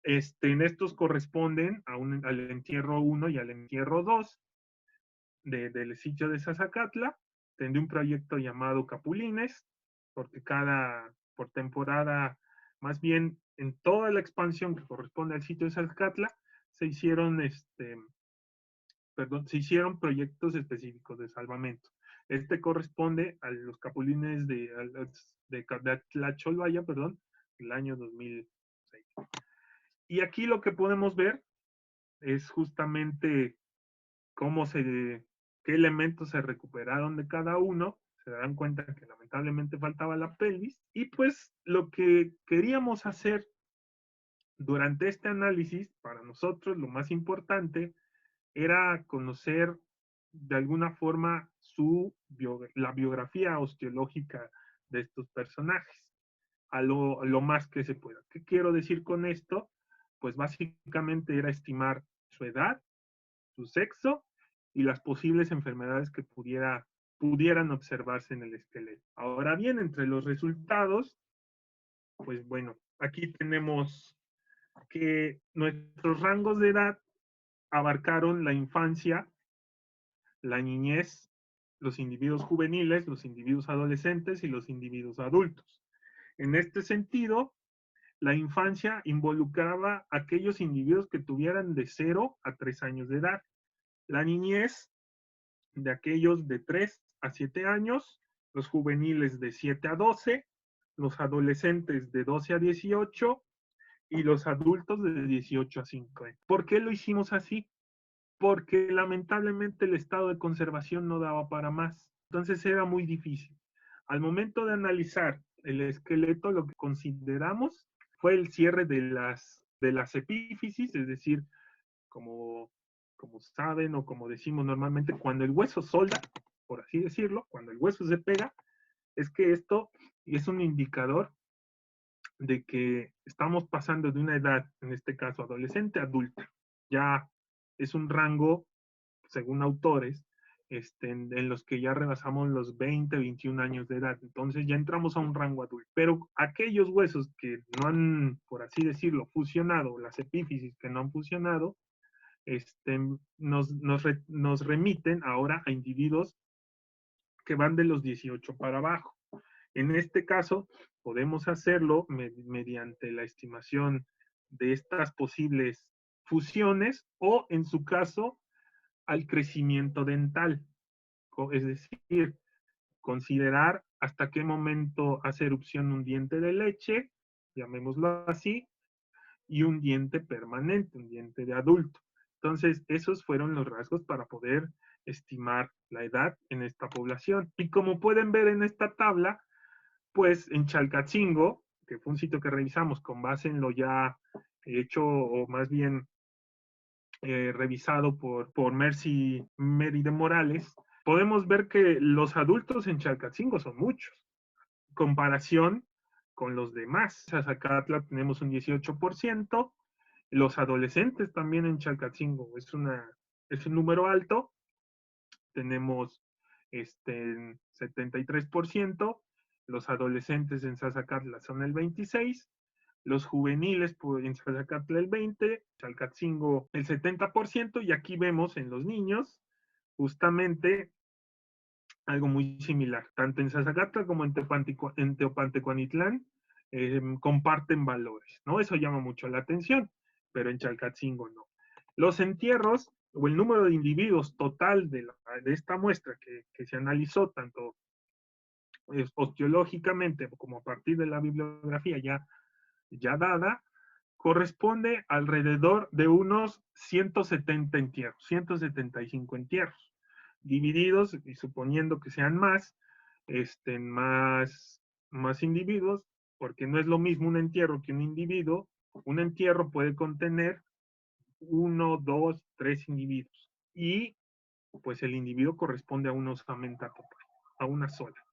[SPEAKER 1] En estos corresponden al entierro 1 y al entierro 2 del sitio de Zazacatla. Tendré un proyecto llamado Capulines, porque por temporada, más bien en toda la expansión que corresponde al sitio de Zazacatla, se hicieron se hicieron proyectos específicos de salvamento. Este corresponde a los capulines de Tlacholvaya, perdón, el año 2006. Y aquí lo que podemos ver es justamente qué elementos se recuperaron de cada uno. Se darán cuenta que lamentablemente faltaba la pelvis. Y pues lo que queríamos hacer durante este análisis, para nosotros lo más importante era conocer de alguna forma la biografía osteológica de estos personajes, a lo más que se pueda. ¿Qué quiero decir con esto? Pues básicamente era estimar su edad, su sexo y las posibles enfermedades que pudieran observarse en el esqueleto. Ahora bien, entre los resultados, pues bueno, aquí tenemos que nuestros rangos de edad abarcaron la infancia, la niñez, los individuos juveniles, los individuos adolescentes y los individuos adultos. En este sentido, la infancia involucraba a aquellos individuos que tuvieran de 0 a 3 años de edad. La niñez de aquellos de 3 a 7 años, los juveniles de 7 a 12, los adolescentes de 12 a 18 y los adultos de 18 a 50. ¿Por qué lo hicimos así? Porque lamentablemente el estado de conservación no daba para más. Entonces era muy difícil. Al momento de analizar el esqueleto, lo que consideramos fue el cierre de las epífisis, es decir, como, como saben o como decimos normalmente, cuando el hueso solda, por así decirlo, cuando el hueso se pega, es que esto es un indicador de que estamos pasando de una edad, en este caso adolescente, a adulta. Ya es un rango, según autores, en los que ya rebasamos los 20, 21 años de edad. Entonces ya entramos a un rango adulto. Pero aquellos huesos que no han, por así decirlo, fusionado, las epífisis que no han fusionado, nos remiten ahora a individuos que van de los 18 para abajo. En este caso, podemos hacerlo mediante la estimación de estas posibles fusiones o, en su caso, al crecimiento dental. Es decir, considerar hasta qué momento hace erupción un diente de leche, llamémoslo así, y un diente permanente, un diente de adulto. Entonces, esos fueron los rasgos para poder estimar la edad en esta población. Y como pueden ver en esta tabla, pues en Chalcatzingo, que fue un sitio que revisamos con base en lo ya hecho, o más bien revisado por Mercy Mary de Morales, podemos ver que los adultos en Chalcatzingo son muchos, comparación con los demás. En Zazacatla tenemos un 18%, los adolescentes también en Chalcatzingo es un número alto, tenemos 73%, los adolescentes en Zazacatla son el 26%, los juveniles en Zazacatla el 20%, Chalcatzingo el 70%, y aquí vemos en los niños justamente algo muy similar. Tanto en Zazacatla como en Teopantecuanitlán comparten valores, ¿no? Eso llama mucho la atención, pero en Chalcatzingo no. Los entierros o el número de individuos total de esta muestra que se analizó tanto osteológicamente como a partir de la bibliografía ya dada, corresponde alrededor de unos 170 entierros, 175 entierros, divididos, y suponiendo que sean más, más individuos, porque no es lo mismo un entierro que un individuo. Un entierro puede contener uno, dos, tres individuos, y pues el individuo corresponde a una osamenta total, a una sola,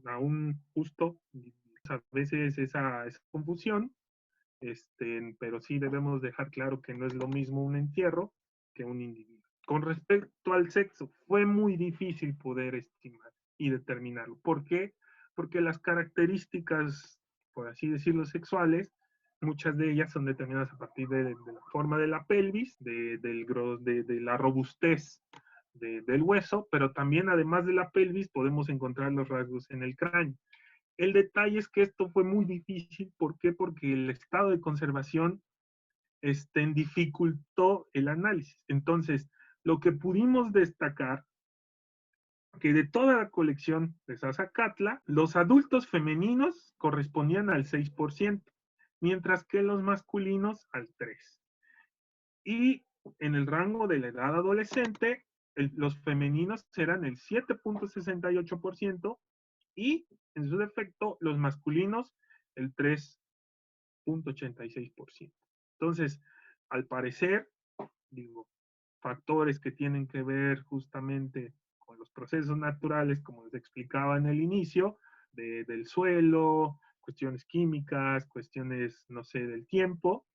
[SPEAKER 1] a un justo individuo. A veces esa confusión, pero sí debemos dejar claro que no es lo mismo un entierro que un individuo. Con respecto al sexo, fue muy difícil poder estimar y determinarlo. ¿Por qué? Porque las características, por así decirlo, sexuales, muchas de ellas son determinadas a partir de la forma de la pelvis, de la robustez del hueso, pero también además de la pelvis podemos encontrar los rasgos en el cráneo. El detalle es que esto fue muy difícil. ¿Por qué? Porque el estado de conservación dificultó el análisis. Entonces, lo que pudimos destacar, que de toda la colección de Zazacatla, los adultos femeninos correspondían al 6%, mientras que los masculinos al 3%. Y en el rango de la edad adolescente, los femeninos eran el 7.68%, y en su defecto los masculinos el 3.86%. Entonces, al parecer, digo, factores que tienen que ver justamente con los procesos naturales, como les explicaba en el inicio, del suelo, cuestiones químicas, cuestiones, no sé, del tiempo,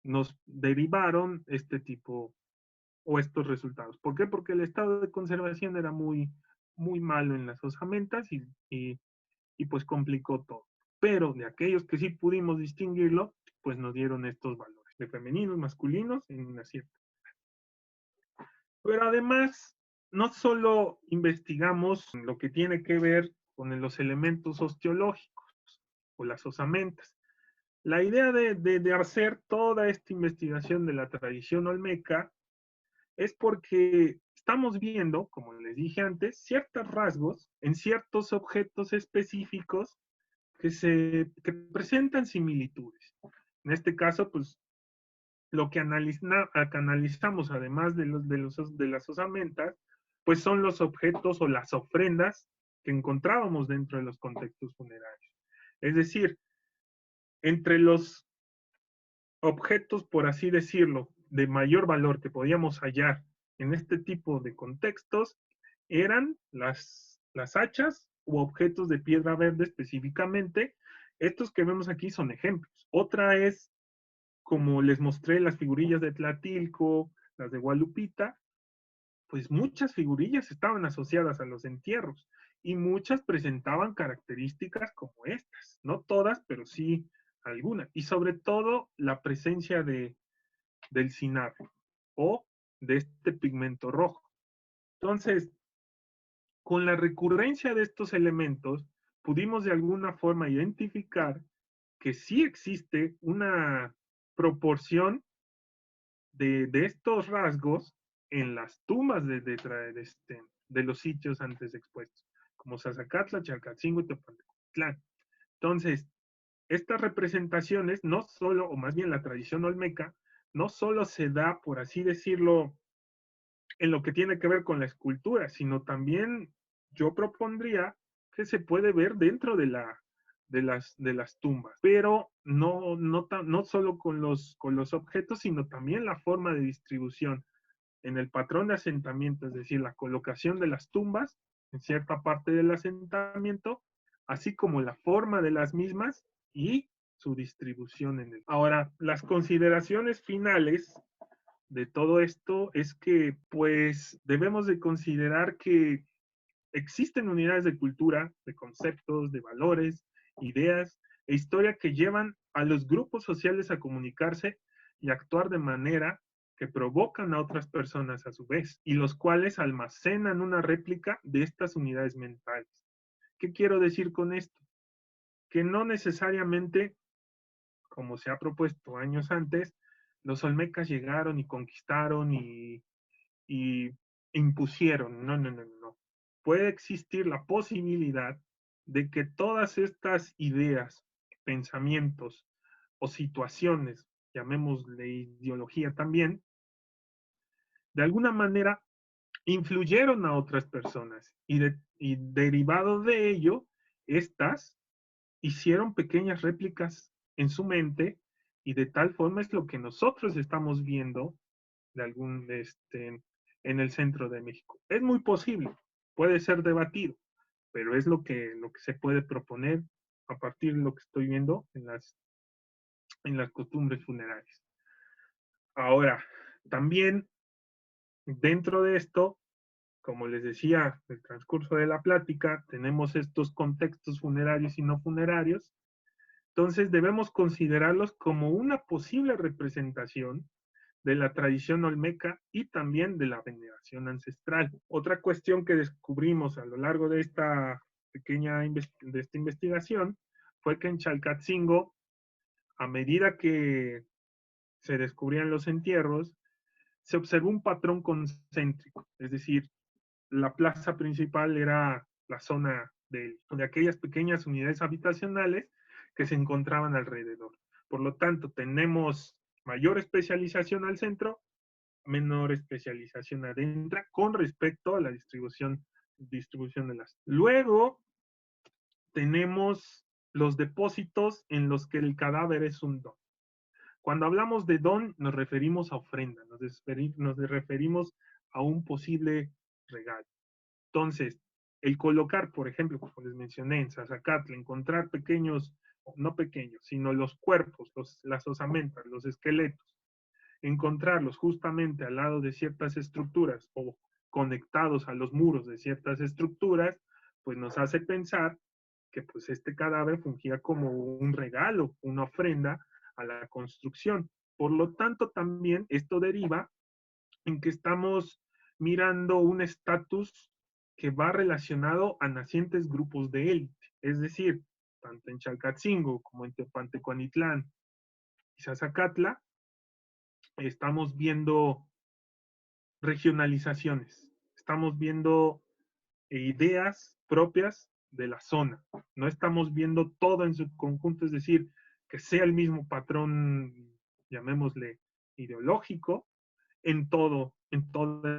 [SPEAKER 1] nos derivaron este tipo o estos resultados. ¿Por qué? Porque el estado de conservación era muy malo en las osamentas, y pues complicó todo. Pero de aquellos que sí pudimos distinguirlo, pues nos dieron estos valores de femeninos, masculinos en una cierta. Pero además, no solo investigamos lo que tiene que ver con los elementos osteológicos o las osamentas. La idea de hacer toda esta investigación de la tradición olmeca es porque estamos viendo, como les dije antes, ciertos rasgos en ciertos objetos específicos que presentan similitudes. En este caso, pues lo que analizamos, además de las osamentas, pues son los objetos o las ofrendas que encontrábamos dentro de los contextos funerarios. Es decir, entre los objetos, por así decirlo, de mayor valor que podíamos hallar en este tipo de contextos, eran las hachas u objetos de piedra verde específicamente. Estos que vemos aquí son ejemplos. Otra es, como les mostré, las figurillas de Tlatilco, las de Gualupita, pues muchas figurillas estaban asociadas a los entierros y muchas presentaban características como estas. No todas, pero sí algunas. Y sobre todo la presencia del cinabrio o de este pigmento rojo. Entonces, con la recurrencia de estos elementos, pudimos de alguna forma identificar que sí existe una proporción de estos rasgos en las tumbas de los sitios antes expuestos, como Sasacatla, Chalcatzingo y Teopantecotlán. Entonces, estas representaciones no solo, o más bien la tradición olmeca, no solo se da, por así decirlo, en lo que tiene que ver con la escultura, sino también yo propondría que se puede ver dentro de las tumbas, pero no solo con los objetos, sino también la forma de distribución en el patrón de asentamiento, es decir, la colocación de las tumbas en cierta parte del asentamiento, así como la forma de las mismas y su distribución en el. Ahora, las consideraciones finales de todo esto es que pues debemos de considerar que existen unidades de cultura, de conceptos, de valores, ideas e historia que llevan a los grupos sociales a comunicarse y actuar de manera que provocan a otras personas a su vez, y los cuales almacenan una réplica de estas unidades mentales. ¿Qué quiero decir con esto? Que no necesariamente, como se ha propuesto años antes, los olmecas llegaron y conquistaron y impusieron. No, no, no, no. Puede existir la posibilidad de que todas estas ideas, pensamientos o situaciones, llamémosle ideología también, de alguna manera influyeron a otras personas y derivado de ello, estas hicieron pequeñas réplicas en su mente y de tal forma es lo que nosotros estamos viendo de en el centro de México. Es muy posible, puede ser debatido, pero es lo que se puede proponer a partir de lo que estoy viendo en las costumbres funerarias. Ahora, también dentro de esto, como les decía, en el transcurso de la plática, tenemos estos contextos funerarios y no funerarios, entonces debemos considerarlos como una posible representación de la tradición olmeca y también de la veneración ancestral. Otra cuestión que descubrimos a lo largo de esta de esta investigación fue que en Chalcatzingo, a medida que se descubrían los entierros, se observó un patrón concéntrico, es decir, la plaza principal era la zona de aquellas pequeñas unidades habitacionales que se encontraban alrededor. Por lo tanto, tenemos mayor especialización al centro, menor especialización adentro con respecto a la distribución de las. Luego tenemos los depósitos en los que el cadáver es un don. Cuando hablamos de don, nos referimos a ofrenda, nos referimos a un posible regalo. Entonces, el colocar, por ejemplo, como les mencioné, en Zazacatl, encontrar pequeños, no pequeños, sino los cuerpos, las osamentas, los esqueletos, encontrarlos justamente al lado de ciertas estructuras o conectados a los muros de ciertas estructuras, pues nos hace pensar que pues este cadáver fungía como un regalo, una ofrenda a la construcción. Por lo tanto, también esto deriva en que estamos mirando un estatus que va relacionado a nacientes grupos de élite, es decir, tanto en Chalcatzingo como en Tepantecuanitlán y Zazacatla, estamos viendo regionalizaciones. estamos viendo ideas propias de la zona. No estamos viendo todo en su conjunto, es decir, que sea el mismo patrón, llamémosle ideológico, en toda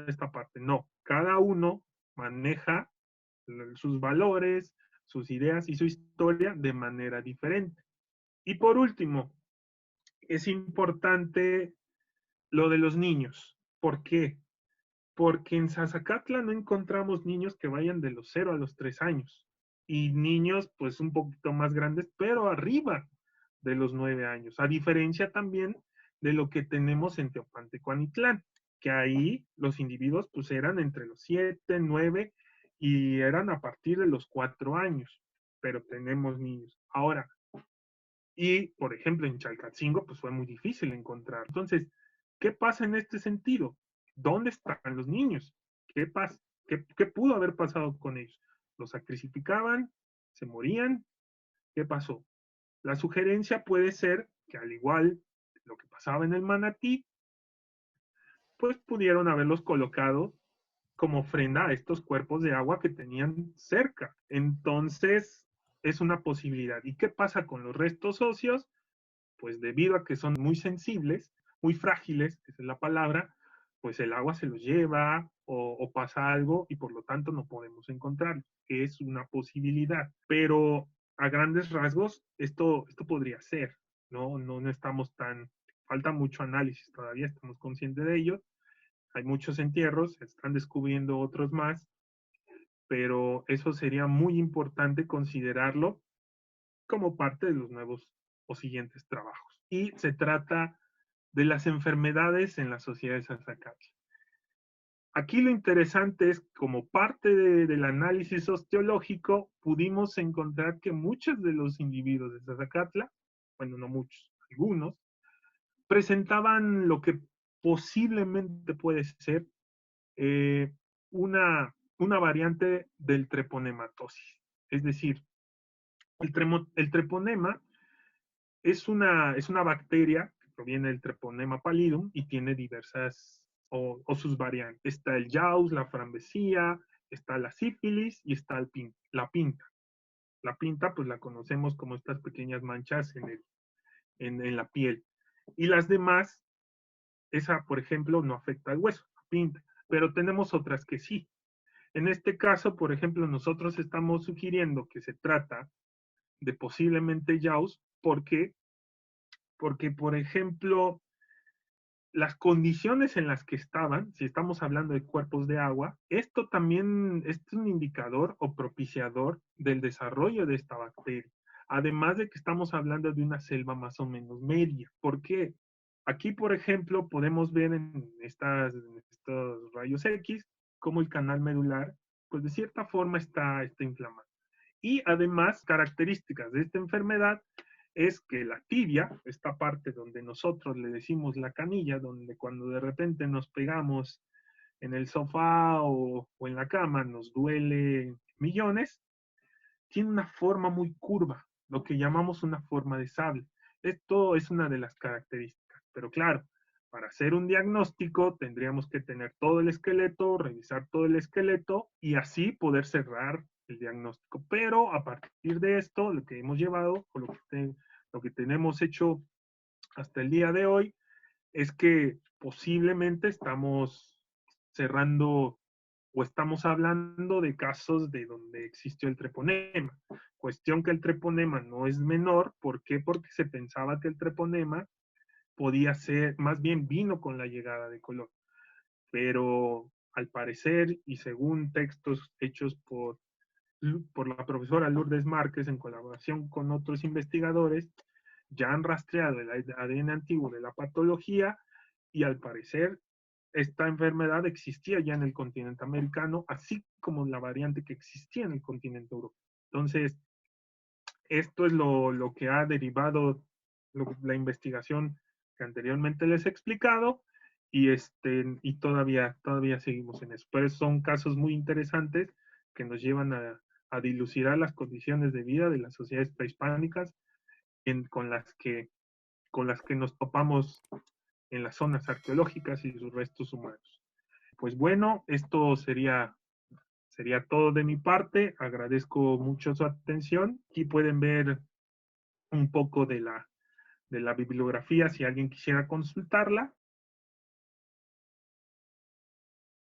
[SPEAKER 1] esta parte. No, cada uno maneja sus valores, sus ideas y su historia de manera diferente. Y por último, es importante lo de los niños. ¿Por qué? Porque en Zazacatla no encontramos niños que vayan de los 0 a los 3 años. Y niños, pues un poquito más grandes, pero arriba de los 9 años. A diferencia también de lo que tenemos en Teopantecuanitlán, que ahí los individuos pues eran entre los 7, 9 y eran a partir de los 4 años. Pero tenemos niños. Ahora, y, por ejemplo, en Chalcatzingo, pues fue muy difícil encontrar. Entonces, ¿qué pasa en este sentido? ¿Dónde están los niños? ¿Qué pasa? ¿Qué pudo haber pasado con ellos? ¿Los sacrificaban? ¿Se morían? ¿Qué pasó? La sugerencia puede ser que al igual que lo que pasaba en el Manatí, pues pudieron haberlos colocado como ofrenda a estos cuerpos de agua que tenían cerca. Entonces, es una posibilidad. ¿Y qué pasa con los restos óseos? Pues debido a que son muy sensibles, muy frágiles, esa es la palabra, pues el agua se los lleva o pasa algo y por lo tanto no podemos encontrarlo. Es una posibilidad, pero a grandes rasgos esto podría ser, no estamos tan, falta mucho análisis todavía, estamos conscientes de ello, hay muchos entierros, se están descubriendo otros más, pero eso sería muy importante considerarlo como parte de los nuevos o siguientes trabajos. Y se trata de las enfermedades en la sociedad de Zazacatla. Aquí lo interesante es, como parte del análisis osteológico, pudimos encontrar que muchos de los individuos de Zazacatla, bueno, no muchos, algunos, presentaban lo que posiblemente puede ser eh, una variante del treponematosis. Es decir, el treponema es una bacteria que proviene del Treponema pallidum y tiene diversas o sus variantes. Está el Jaus, la Frambesia, está la sífilis y está la pinta. La pinta, pues la conocemos como estas pequeñas manchas en la piel. Y las demás, esa, por ejemplo, no afecta al hueso, la pinta. Pero tenemos otras que sí. En este caso, por ejemplo, nosotros estamos sugiriendo que se trata de posiblemente Jaus porque, por ejemplo, las condiciones en las que estaban, si estamos hablando de cuerpos de agua, esto también es un indicador o propiciador del desarrollo de esta bacteria. Además de que estamos hablando de una selva más o menos media. ¿Por qué? Aquí, por ejemplo, podemos ver en estos rayos X cómo el canal medular, pues de cierta forma está inflamado. Y además, características de esta enfermedad es que la tibia, esta parte donde nosotros le decimos la canilla, donde cuando de repente nos pegamos en el sofá o en la cama nos duele millones, tiene una forma muy curva, lo que llamamos una forma de sable. Esto es una de las características, pero claro, para hacer un diagnóstico tendríamos que tener todo el esqueleto, revisar todo el esqueleto y así poder cerrar el diagnóstico. Pero a partir de esto, lo que hemos llevado o lo que tenemos hecho hasta el día de hoy es que posiblemente estamos cerrando o estamos hablando de casos de donde existió el treponema. Cuestión que el treponema no es menor. ¿Por qué? Porque se pensaba que el treponema podía ser, más bien vino con la llegada de Colón. Pero al parecer, y según textos hechos por la profesora Lourdes Márquez en colaboración con otros investigadores, ya han rastreado el ADN antiguo de la patología y al parecer esta enfermedad existía ya en el continente americano, así como la variante que existía en el continente europeo. Entonces, esto es lo que ha derivado la investigación que anteriormente les he explicado y todavía seguimos en eso. Pero son casos muy interesantes que nos llevan a dilucidar las condiciones de vida de las sociedades prehispánicas con las que nos topamos en las zonas arqueológicas y sus restos humanos. Pues bueno, esto sería todo de mi parte. Agradezco mucho su atención. Aquí pueden ver un poco de la bibliografía si alguien quisiera consultarla.